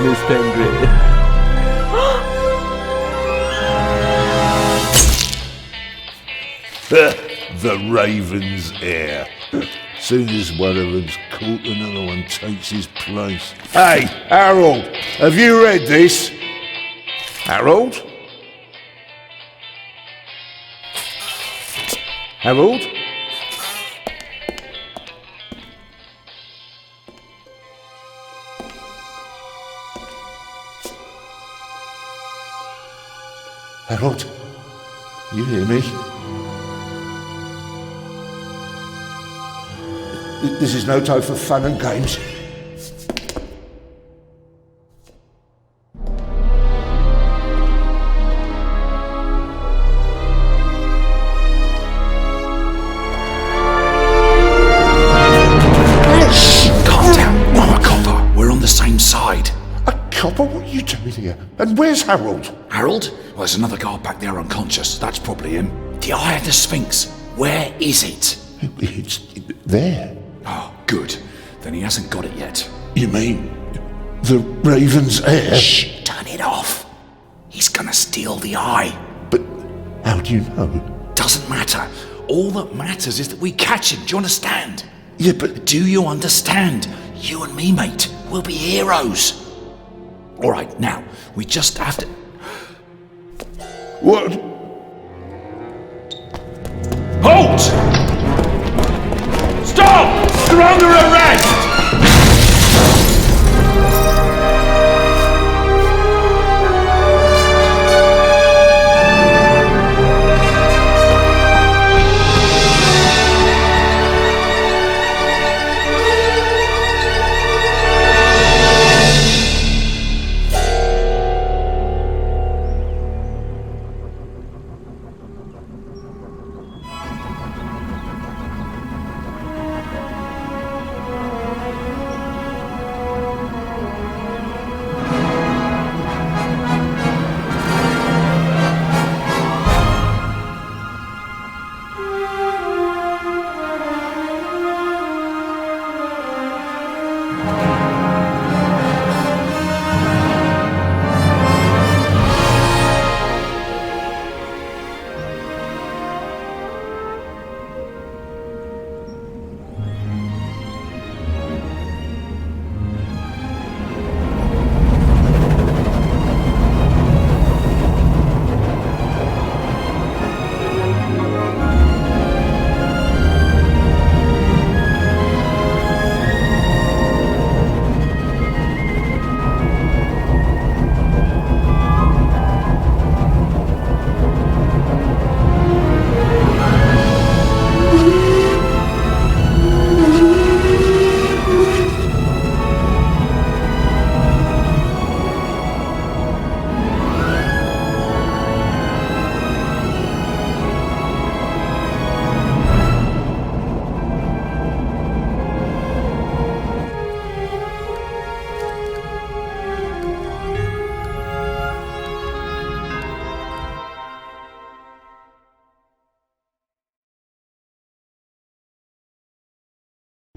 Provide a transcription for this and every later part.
Miss Penguin. The Raven's heir. Soon as one of them's caught, another one takes his place. Hey, Harold, have you read this? Harold? Harold? Harold? You hear me? This is no time for fun and games. Shh! Calm down. I'm a copper. We're on the same side. A copper? What are you doing here? And where's Harold? Harold? Well, there's another guard back there unconscious. That's probably him. The Eye of the Sphinx. Where is it? It's there. Oh, good. Then he hasn't got it yet. You mean the Raven's heir? Shh! Turn it off. He's gonna steal the eye. But how do you know? Doesn't matter. All that matters is that we catch him. Do you understand? Yeah, but... Do you understand? You and me, mate, we'll be heroes. All right, now, we just have to... What? Halt! Stop! You're under arrest!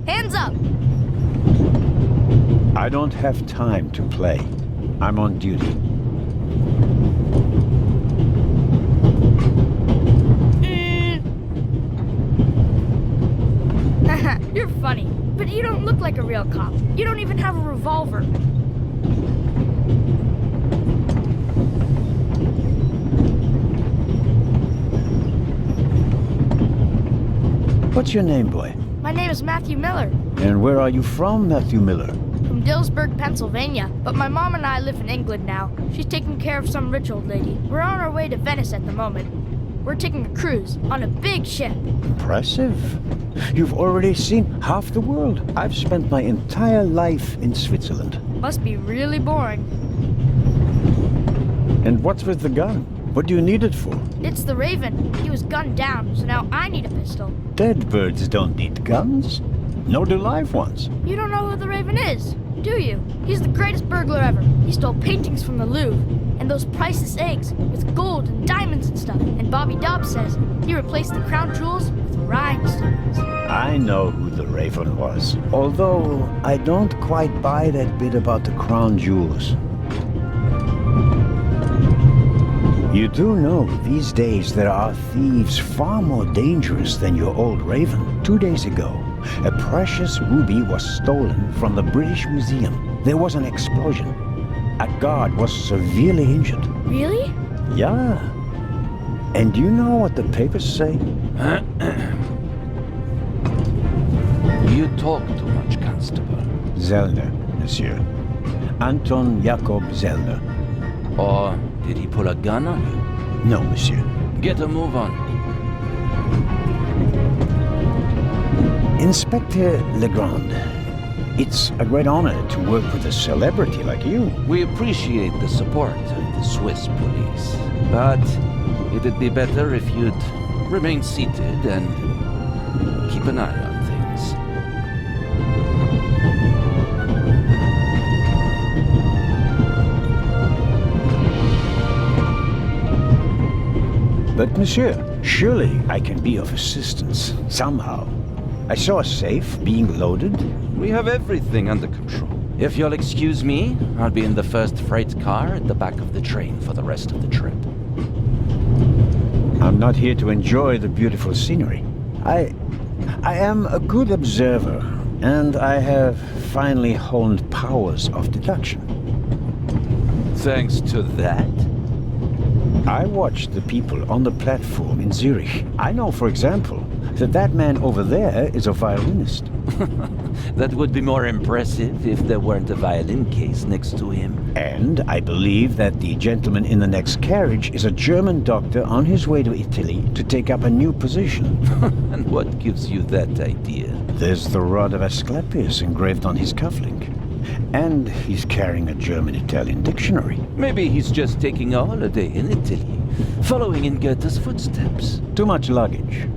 Hands up! I don't have time to play. I'm on duty. You're funny, but you don't look like a real cop. You don't even have a revolver. What's your name, boy? My name is Matthew Miller, And where are you from, Matthew Miller? from Dillsburg, Pennsylvania. But my mom and I live in England now. She's taking care of some rich old lady. We're on our way to Venice at the moment. We're taking a cruise on a big ship. Impressive. You've already seen half the world. I've spent my entire life in Switzerland. Must be really boring. And what's with the gun? What do you need it for? It's the Raven. He was gunned down, so now I need a pistol. Dead birds don't need guns. Nor do live ones. You don't know who the Raven is, do you? He's the greatest burglar ever. He stole paintings from the Louvre, and those priceless eggs with gold and diamonds and stuff. And Bobby Dobbs says he replaced the crown jewels with rhinestones. I know who the Raven was, although I don't quite buy that bit about the crown jewels. You do know these days there are thieves far more dangerous than your old Raven. 2 days ago, a precious ruby was stolen from the British Museum. There was an explosion. A guard was severely injured. Really? Yeah. And do you know what the papers say? You talk too much, Constable. Zellner, monsieur. Anton Jakob Zellner. Or did he pull a gun on you? No, monsieur. Get a move on. Inspector Legrand, it's a great honor to work with a celebrity like you. We appreciate the support of the Swiss police, but it'd be better if you'd remain seated and keep an eye on things. But monsieur, surely I can be of assistance, somehow. I saw a safe being loaded. We have everything under control. If you'll excuse me, I'll be in the first freight car at the back of the train for the rest of the trip. I'm not here to enjoy the beautiful scenery. I am a good observer, and I have finally honed powers of deduction. Thanks to that? I watched the people on the platform in Zurich. I know, for example, that that man over there is a violinist. That would be more impressive if there weren't a violin case next to him. And I believe that the gentleman in the next carriage is a German doctor on his way to Italy to take up a new position. And what gives you that idea? There's the rod of Asclepius engraved on his cufflink. And he's carrying a German-Italian dictionary. Maybe he's just taking a holiday in Italy, following in Goethe's footsteps. Too much luggage.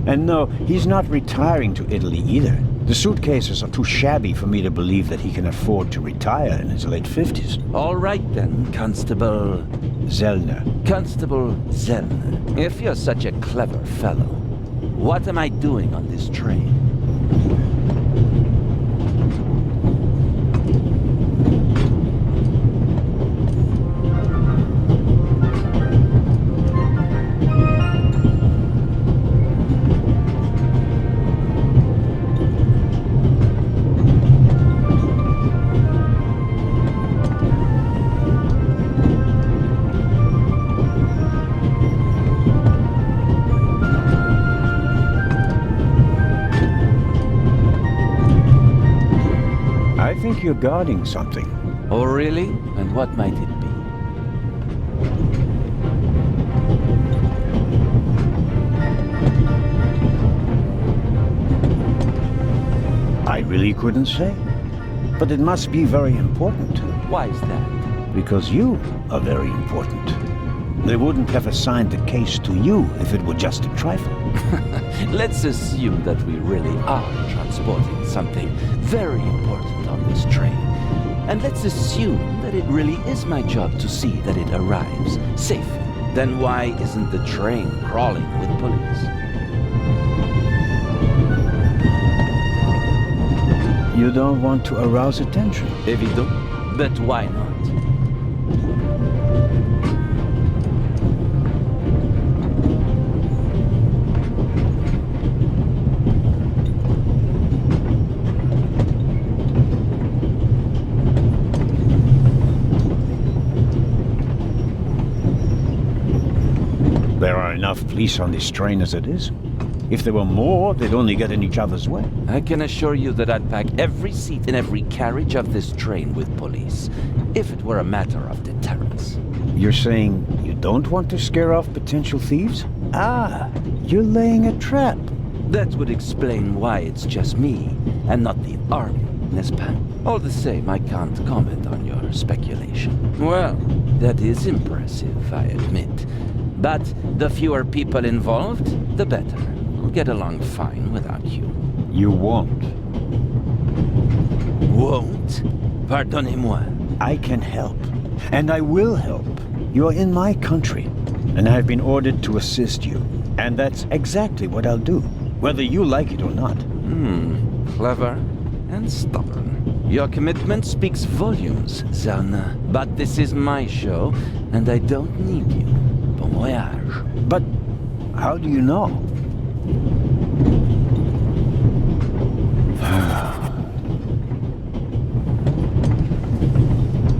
And no, he's not retiring to Italy either. The suitcases are too shabby for me to believe that he can afford to retire in his late 50s. All right then, Constable... Zellner. Constable Zellner. If you're such a clever fellow, what am I doing on this train? I think you're guarding something. Oh, really? And what might it be? I really couldn't say. But it must be very important. Why is that? Because you are very important. They wouldn't have assigned the case to you if it were just a trifle. Let's assume that we really are transporting something very important on this train. And let's assume that it really is my job to see that it arrives safely. Then why isn't the train crawling with police? You don't want to arouse attention. Évident, but why not? There are enough police on this train as it is. If there were more, they'd only get in each other's way. I can assure you that I'd pack every seat in every carriage of this train with police, if it were a matter of deterrence. You're saying you don't want to scare off potential thieves? Ah, you're laying a trap. That would explain why it's just me, and not the army, n'est-ce pas? All the same, I can't comment on your speculation. Well, that is impressive, I admit. But the fewer people involved, the better. We'll get along fine without you. You won't. Won't? Pardonnez-moi. I can help. And I will help. You're in my country. And I've been ordered to assist you. And that's exactly what I'll do. whether you like it or not. Clever and stubborn. Your commitment speaks volumes, Zana. But this is my show, and I don't need you. Bon voyage. But how do you know?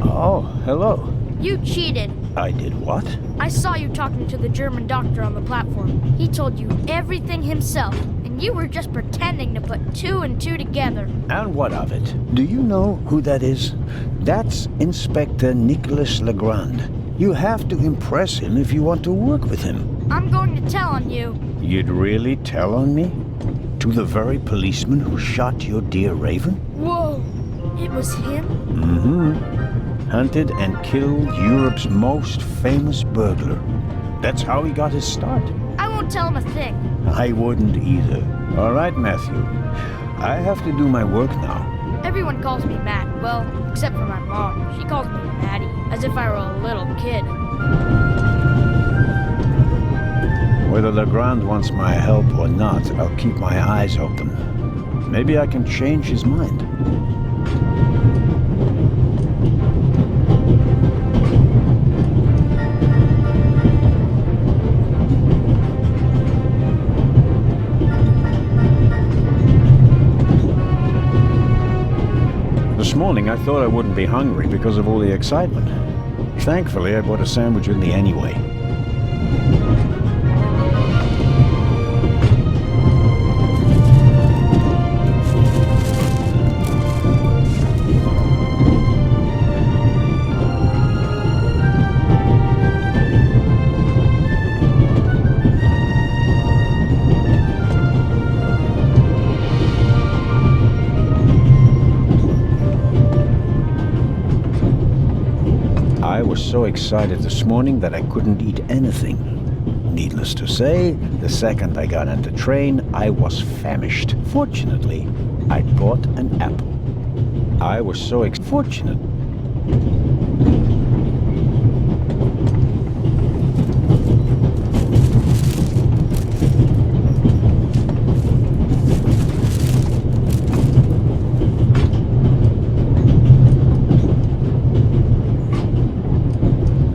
Oh, hello. You cheated. I did what? I saw you talking to the German doctor on the platform. He told you everything himself, and you were just pretending to put two and two together. And what of it? Do you know who that is? That's Inspector Nicholas Legrand. You have to impress him if you want to work with him. I'm going to tell on you. You'd really tell on me? To the very policeman who shot your dear Raven? Whoa, it was him? Hunted and killed Europe's most famous burglar. That's how he got his start. I won't tell him a thing. I wouldn't either. All right, Matthew. I have to do my work now. Everyone calls me Matt. Well, except for my mom. She calls me Maddie, as if I were a little kid. Whether Legrand wants my help or not, I'll keep my eyes open. Maybe I can change his mind. This morning I thought I wouldn't be hungry because of all the excitement. Thankfully, I bought a sandwich with me anyway. I was so excited this morning that I couldn't eat anything. Needless to say, the second I got on the train, I was famished. Fortunately, I bought an apple. I was so fortunate.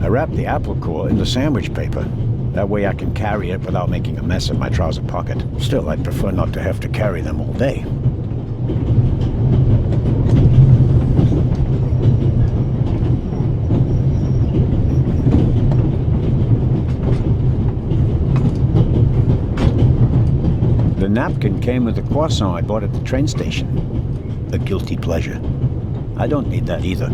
I wrapped the apple core in the sandwich paper. That way I can carry it without making a mess in my trouser pocket. Still, I'd prefer not to have to carry them all day. The napkin came with the croissant I bought at the train station. A guilty pleasure. I don't need that either.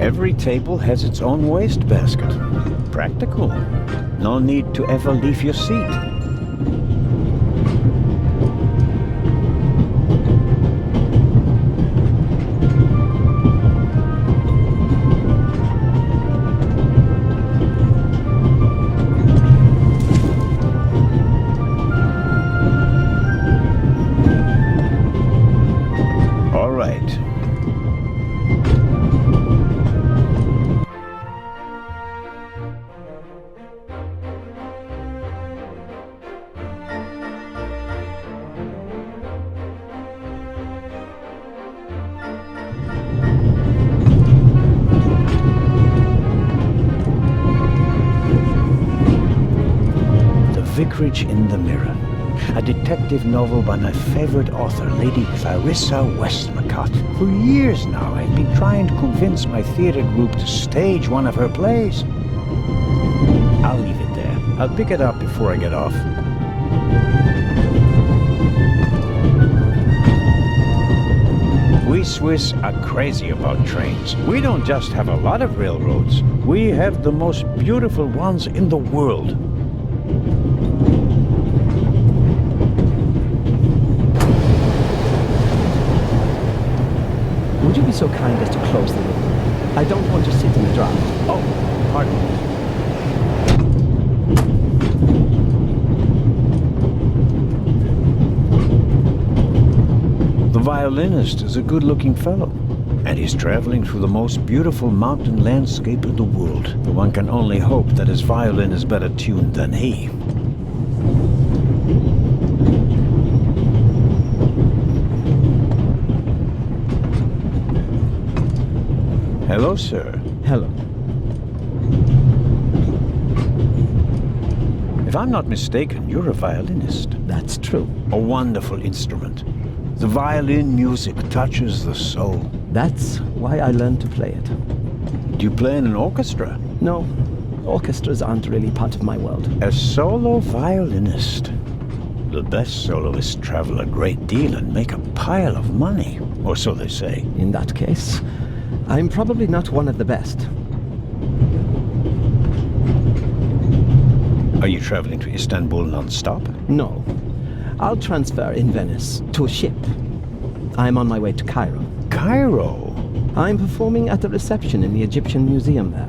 Every table has its own wastebasket. Practical. No need to ever leave your seat. All right. Vicarage in the Mirror, a detective novel by my favorite author, Lady Clarissa Westmacott. For years now, I've been trying to convince my theater group to stage one of her plays. I'll leave it there. I'll pick it up before I get off. We Swiss are crazy about trains. We don't just have a lot of railroads. We have the most beautiful ones in the world. Would you be so kind as to close the window? I don't want to sit in the draught. Oh, pardon me. The violinist is a good-looking fellow, and he's traveling through the most beautiful mountain landscape in the world. But one can only hope that his violin is better tuned than he. Hello, sir. Hello. If I'm not mistaken, you're a violinist. That's true. A wonderful instrument. The violin music touches the soul. That's why I learned to play it. Do you play in an orchestra? No, orchestras aren't really part of my world. A solo violinist. The best soloists travel a great deal and make a pile of money, or so they say. In that case, I'm probably not one of the best. Are you traveling to Istanbul non-stop? No. I'll transfer in Venice to a ship. I'm on my way to Cairo. Cairo? I'm performing at the reception in the Egyptian Museum there.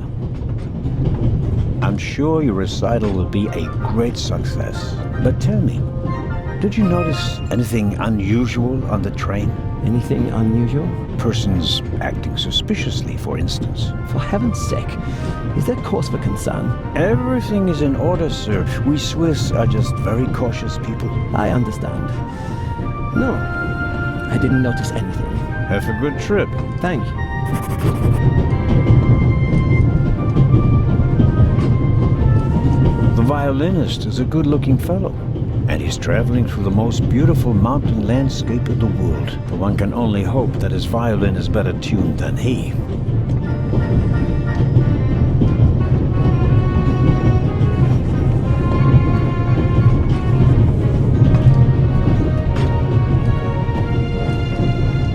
I'm sure your recital will be a great success. But tell me, did you notice anything unusual on the train? Anything unusual? Persons acting suspiciously, for instance. For heaven's sake, is there cause for concern? Everything is in order, sir. We Swiss are just very cautious people. I understand. No, I didn't notice anything. Have a good trip. Thank you. The violinist is a good-looking fellow, and he's traveling through the most beautiful mountain landscape in the world. But one can only hope that his violin is better tuned than he.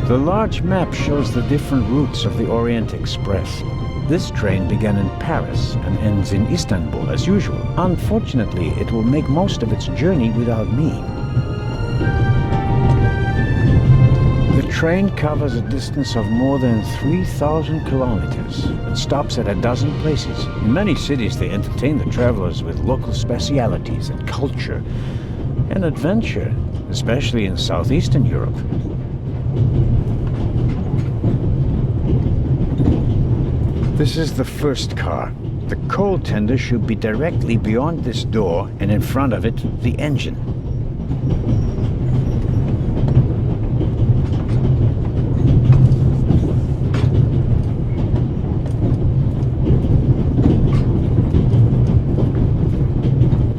The large map shows the different routes of the Orient Express. This train began in Paris and ends in Istanbul as usual. Unfortunately, it will make most of its journey without me. The train covers a distance of more than 3,000 kilometers. It stops at a dozen places. In many cities, they entertain the travelers with local specialities and culture and adventure, especially in southeastern Europe. This is the first car. The coal tender should be directly beyond this door, and in front of it, the engine.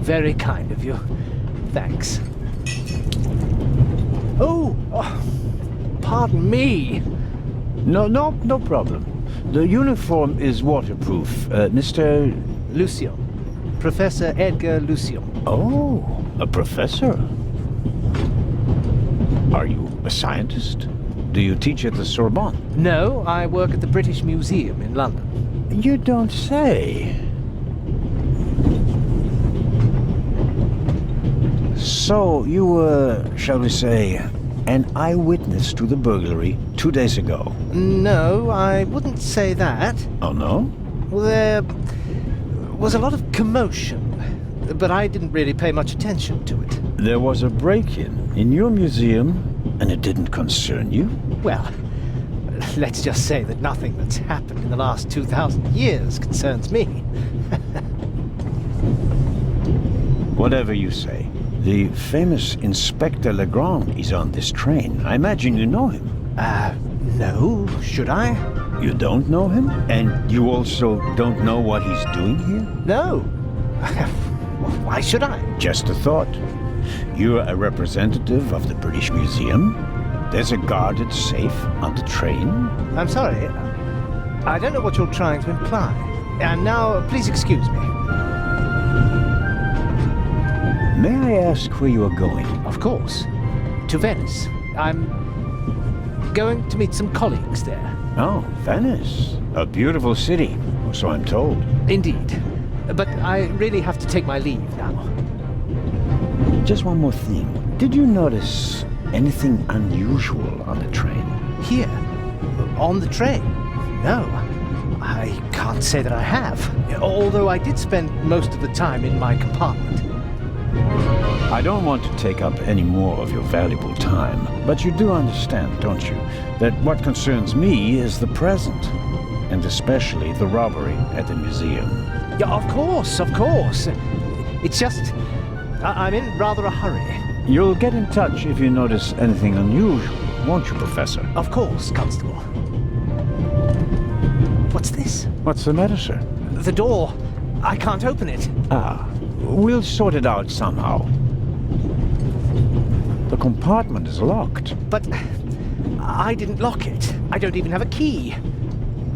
Very kind of you. Thanks. Oh, pardon me. No problem. The uniform is waterproof. Mr. Lucian. Professor Edgar Lucian. Oh, a professor. Are you a scientist? Do you teach at the Sorbonne? No, I work at the British Museum in London. You don't say. So, you were, shall we say, an eyewitness to the burglary 2 days ago? No, I wouldn't say that. Oh, no? Well, there was a lot of commotion, but I didn't really pay much attention to it. There was a break-in in your museum, and it didn't concern you? Well, let's just say that nothing that's happened in the last 2,000 years concerns me. Whatever you say. The famous Inspector Legrand is on this train. I imagine you know him. No, should I? You don't know him? And you also don't know what he's doing here? No. Why should I? Just a thought. You're a representative of the British Museum. There's a guarded safe on the train. I'm sorry. I don't know what you're trying to imply. And now, please excuse me. May I ask where you are going? Of course. To Venice. I'm going to meet some colleagues there. Oh, Venice. A beautiful city, or so I'm told. Indeed. But I really have to take my leave now. Just one more thing. Did you notice anything unusual on the train? Here? On the train? No. I can't say that I have. Although I did spend most of the time in my compartment. I don't want to take up any more of your valuable time, but you do understand, don't you, that what concerns me is the present, and especially the robbery at the museum. Yeah, of course, of course. It's just... I'm in rather a hurry. You'll get in touch if you notice anything unusual, won't you, Professor? Of course, Constable. What's this? What's the matter, sir? The door. I can't open it. Ah, we'll sort it out somehow. The compartment is locked. But I didn't lock it. I don't even have a key.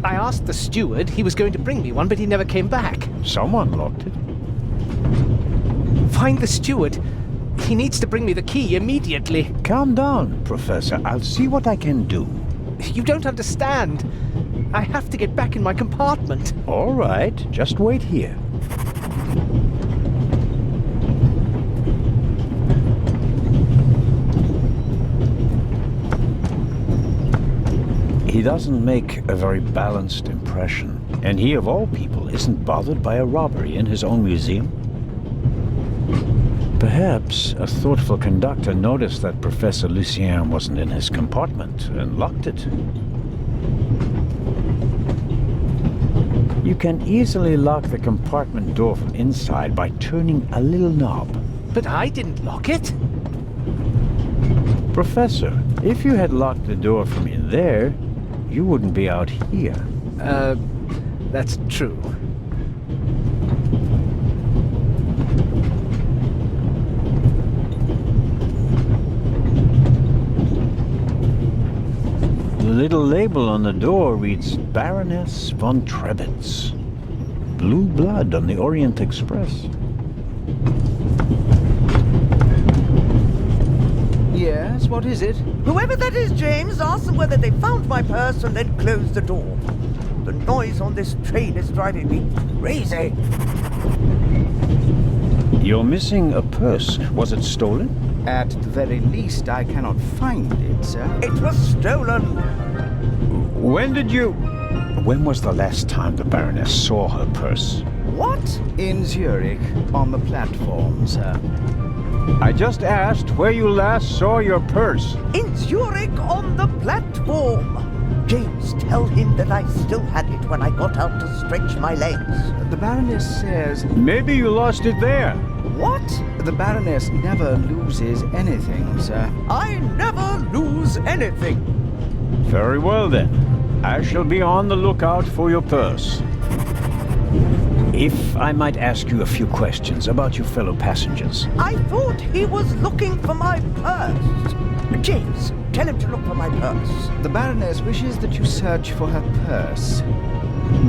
I asked the steward. He was going to bring me one, but he never came back. Someone locked it. Find the steward. He needs to bring me the key immediately. Calm down, Professor. I'll see what I can do. You don't understand. I have to get back in my compartment. All right, just wait here. He doesn't make a very balanced impression, and he of all people isn't bothered by a robbery in his own museum. Perhaps a thoughtful conductor noticed that Professor Lucien wasn't in his compartment and locked it. You can easily lock the compartment door from inside by turning a little knob. But I didn't lock it. Professor, if you had locked the door from in there, you wouldn't be out here. That's true. The little label on the door reads Baroness von Trebitz. Blue blood on the Orient Express. Yes, what is it? Whoever that is, James, ask them whether they found my purse and then closed the door. The noise on this train is driving me crazy. You're missing a purse. Was it stolen? At the very least, I cannot find it, sir. It was stolen. When was the last time the Baroness saw her purse? What? In Zurich, on the platform, sir. I just asked where you last saw your purse. In Zurich on the platform. James, tell him that I still had it when I got out to stretch my legs. The Baroness says... Maybe you lost it there. What? The Baroness never loses anything, sir. I never lose anything. Very well then. I shall be on the lookout for your purse. If I might ask you a few questions about your fellow passengers. I thought he was looking for my purse. James, tell him to look for my purse. The Baroness wishes that you search for her purse.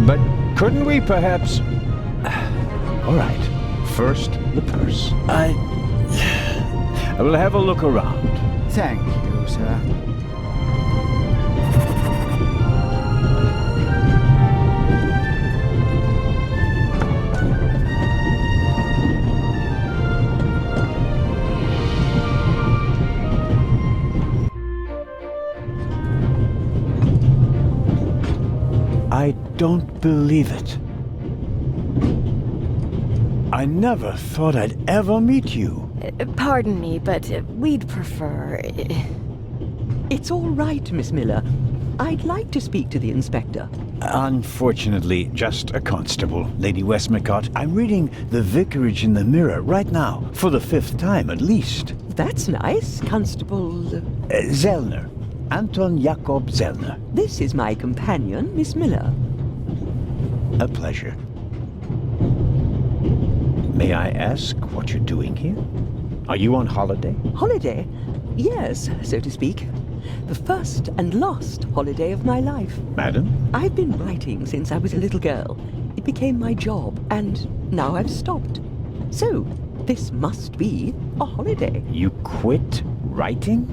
But couldn't we perhaps... All right. First, the purse. I will have a look around. Thank you, sir. I don't believe it. I never thought I'd ever meet you. Pardon me, but we'd prefer... It's all right, Miss Miller. I'd like to speak to the inspector. Unfortunately, just a constable, Lady Westmacott. I'm reading The Vicarage in the Mirror right now, for the 5th time at least. That's nice, Constable... Zellner. Anton Jakob Zellner. This is my companion, Miss Miller. A pleasure. May I ask what you're doing here? Are you on holiday? Holiday? Yes, so to speak. The first and last holiday of my life. Madam? I've been writing since I was a little girl. It became my job, and now I've stopped. So, this must be a holiday. You quit writing?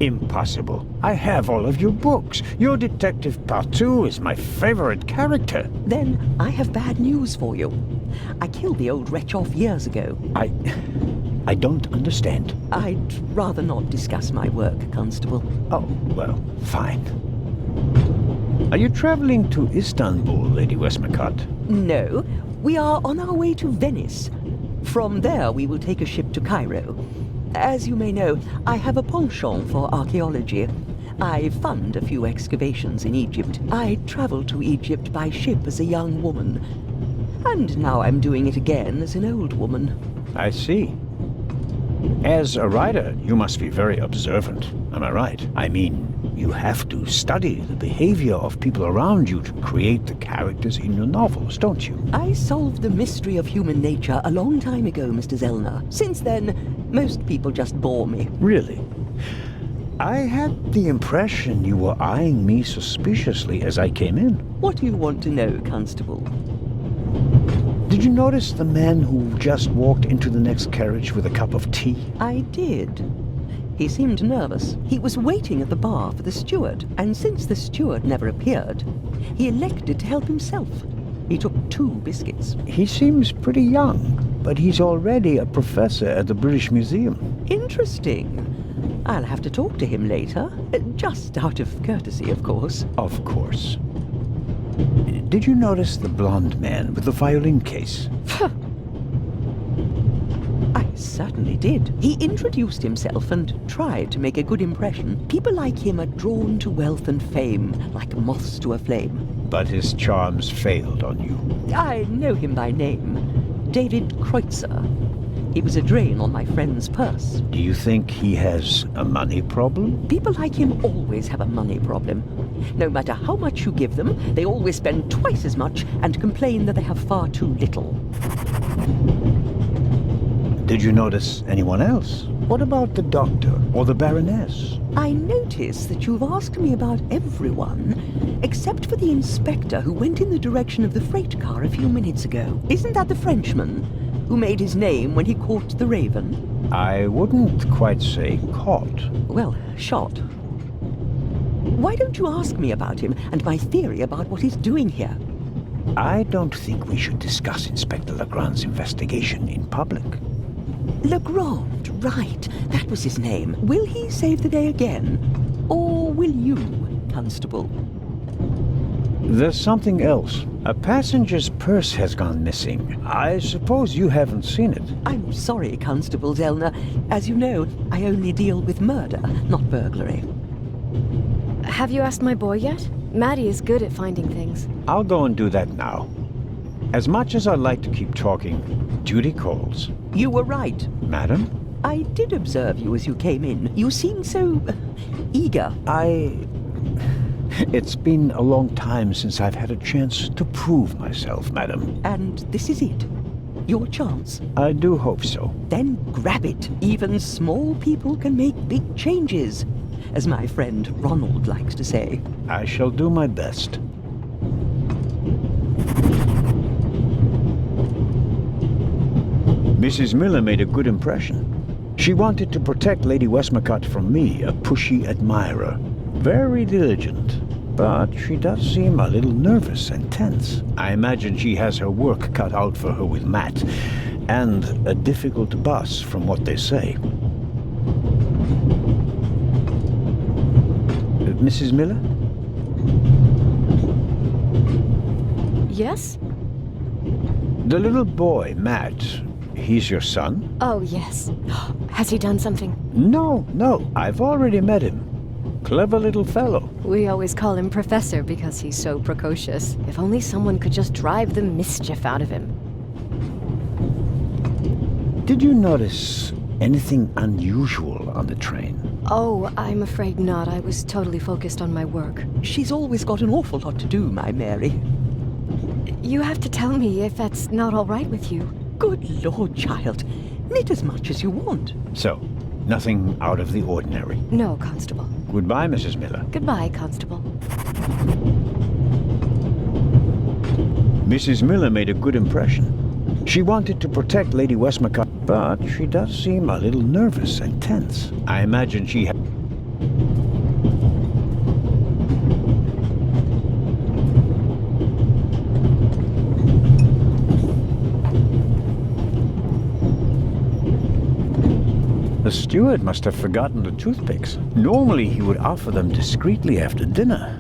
Impossible. I have all of your books. Your Detective Parte is my favorite character. Then I have bad news for you. I killed the old wretch off years ago. I don't understand. I'd rather not discuss my work, Constable. Oh, well, fine. Are you traveling to Istanbul, Lady Westmacott? No, we are on our way to Venice. From there, we will take a ship to Cairo. As you may know, I have a penchant for archaeology. I fund a few excavations in Egypt. I traveled to Egypt by ship as a young woman. And now I'm doing it again as an old woman. I see. As a writer, you must be very observant. Am I right? I mean, you have to study the behavior of people around you to create the characters in your novels, don't you? I solved the mystery of human nature a long time ago, Mr. Zellner. Since then, most people just bore me. Really? I had the impression you were eyeing me suspiciously as I came in. What do you want to know, Constable? Did you notice the man who just walked into the next carriage with a cup of tea? I did. He seemed nervous. He was waiting at the bar for the steward, and since the steward never appeared, he elected to help himself. He took 2 biscuits. He seems pretty young, but he's already a professor at the British Museum. Interesting. I'll have to talk to him later. Just out of courtesy, of course. Of course. Did you notice the blonde man with the violin case? I certainly did. He introduced himself and tried to make a good impression. People like him are drawn to wealth and fame, like moths to a flame. But his charms failed on you. I know him by name. David Kreutzer. He was a drain on my friend's purse. Do you think he has a money problem? People like him always have a money problem. No matter how much you give them, they always spend twice as much and complain that they have far too little. Did you notice anyone else? What about the doctor or the Baroness? I notice that you've asked me about everyone, except for the inspector who went in the direction of the freight car a few minutes ago. Isn't that the Frenchman who made his name when he caught the raven? I wouldn't quite say caught. Well, shot. Why don't you ask me about him and my theory about what he's doing here? I don't think we should discuss Inspector Legrand's investigation in public. Legrand, right. That was his name. Will he save the day again? Or will you, Constable? There's something else. A passenger's purse has gone missing. I suppose you haven't seen it. I'm sorry, Constable Zellner. As you know, I only deal with murder, not burglary. Have you asked my boy yet? Maddie is good at finding things. I'll go and do that now. As much as I'd like to keep talking, duty calls. You were right. Madam? I did observe you as you came in. You seemed so eager. It's been a long time since I've had a chance to prove myself, madam. And this is it? Your chance? I do hope so. Then grab it. Even small people can make big changes, as my friend Ronald likes to say. I shall do my best. Mrs. Miller made a good impression. She wanted to protect Lady Westmacott from me, a pushy admirer. Very diligent, but she does seem a little nervous and tense. I imagine she has her work cut out for her with Matt, and a difficult boss from what they say. Mrs. Miller? Yes? The little boy, Matt, he's your son? Oh, yes. Has he done something? No, I've already met him. Clever little fellow. We always call him Professor because he's so precocious. If only someone could just drive the mischief out of him. Did you notice anything unusual on the train? Oh, I'm afraid not. I was totally focused on my work. She's always got an awful lot to do, my Mary. You have to tell me if that's not all right with you. Good Lord, child. Knit as much as you want. So, nothing out of the ordinary. No, Constable. Goodbye, Mrs. Miller. Goodbye, Constable. Mrs. Miller made a good impression. She wanted to protect Lady Westmacott, but she does seem a little nervous and tense. I imagine she had... The steward must have forgotten the toothpicks. Normally he would offer them discreetly after dinner.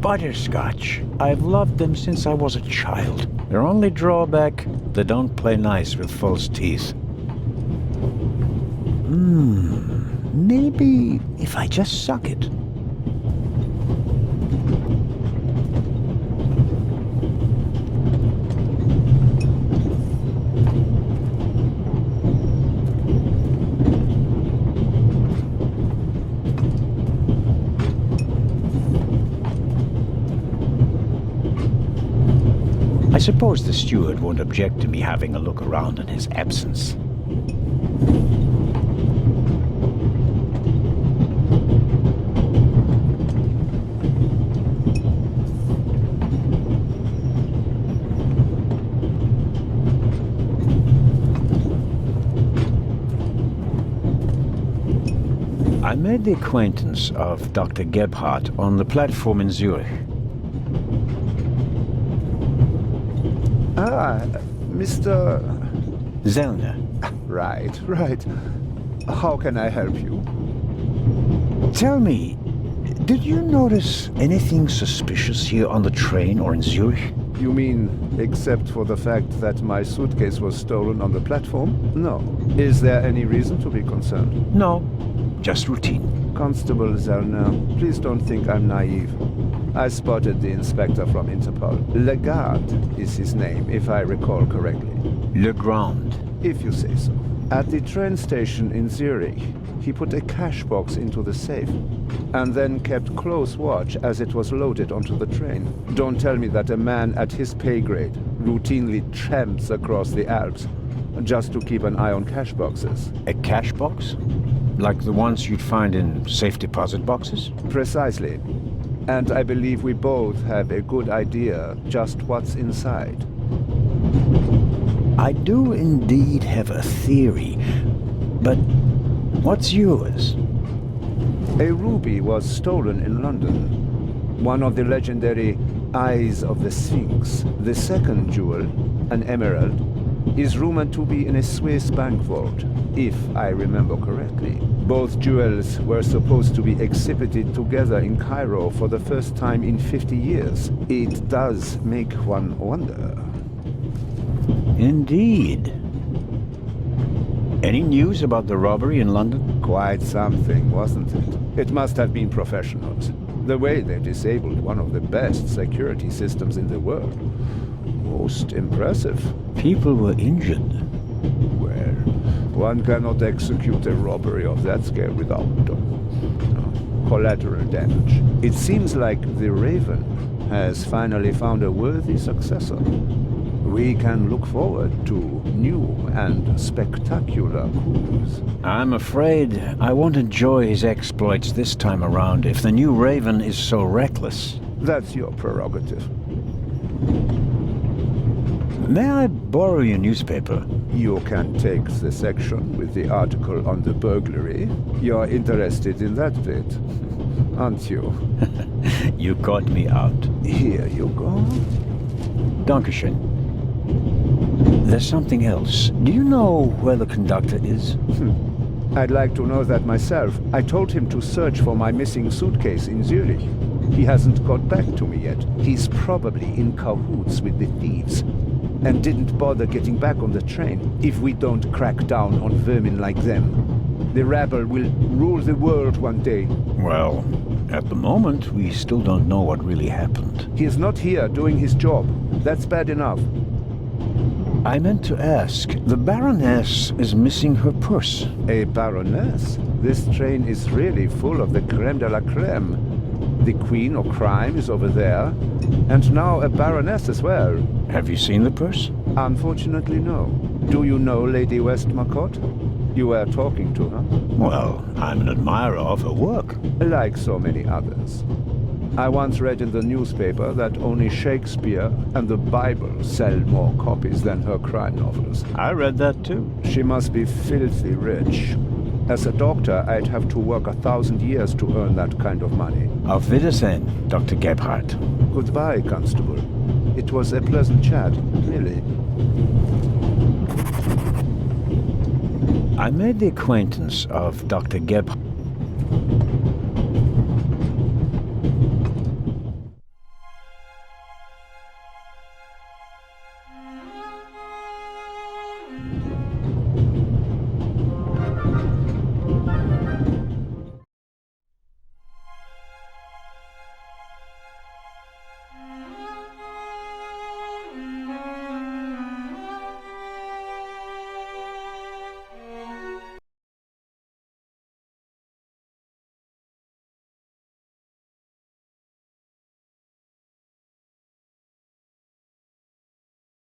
butterscotch. I've loved them since I was a child. Their only drawback, they don't play nice with false teeth. Maybe if I just suck it. I suppose the steward won't object to me having a look around in his absence. I made the acquaintance of Dr. Gebhardt on the platform in Zurich. Ah, Mr. Zellner. Right. How can I help you? Tell me, did you notice anything suspicious here on the train or in Zurich? You mean, except for the fact that my suitcase was stolen on the platform? No. Is there any reason to be concerned? No, just routine. Constable Zellner, please don't think I'm naive. I spotted the inspector from Interpol. Legarde is his name, if I recall correctly. Legrand. If you say so. At the train station in Zurich, he put a cash box into the safe, and then kept close watch as it was loaded onto the train. Don't tell me that a man at his pay grade routinely tramps across the Alps just to keep an eye on cash boxes. A cash box? Like the ones you'd find in safe deposit boxes? Precisely. And I believe we both have a good idea just what's inside. I do indeed have a theory, but what's yours? A ruby was stolen in London. One of the legendary Eyes of the Sphinx. The second jewel, an emerald, is rumored to be in a Swiss bank vault, if I remember correctly. Both jewels were supposed to be exhibited together in Cairo for the first time in 50 years. It does make one wonder. Indeed. Any news about the robbery in London? Quite something, wasn't it? It must have been professionals. The way they disabled one of the best security systems in the world. Most impressive. People were injured. Well, one cannot execute a robbery of that scale without collateral damage. It seems like the Raven has finally found a worthy successor. We can look forward to new and spectacular coups. I'm afraid I won't enjoy his exploits this time around if the new Raven is so reckless. That's your prerogative. May I borrow your newspaper? You can take the section with the article on the burglary. You're interested in that bit, aren't you? You caught me out. Here you go. Dankeschön. There's something else. Do you know where the conductor is? I'd like to know that myself. I told him to search for my missing suitcase in Zurich. He hasn't got back to me yet. He's probably in cahoots with the thieves, and didn't bother getting back on the train. If we don't crack down on vermin like them, the rabble will rule the world one day. Well, at the moment, we still don't know what really happened. He is not here doing his job. That's bad enough. I meant to ask, the Baroness is missing her purse. A Baroness? This train is really full of the creme de la creme. The Queen of Crime is over there, and now a Baroness as well. Have you seen the purse? Unfortunately, no. Do you know Lady Westmacott? You were talking to her. Well, I'm an admirer of her work. Like so many others. I once read in the newspaper that only Shakespeare and the Bible sell more copies than her crime novels. I read that too. She must be filthy rich. As a doctor, I'd have to work 1,000 years to earn that kind of money. Auf Wiedersehen, Dr. Gebhardt. Goodbye, Constable. It was a pleasant chat, really. I made the acquaintance of Dr. Gebhardt.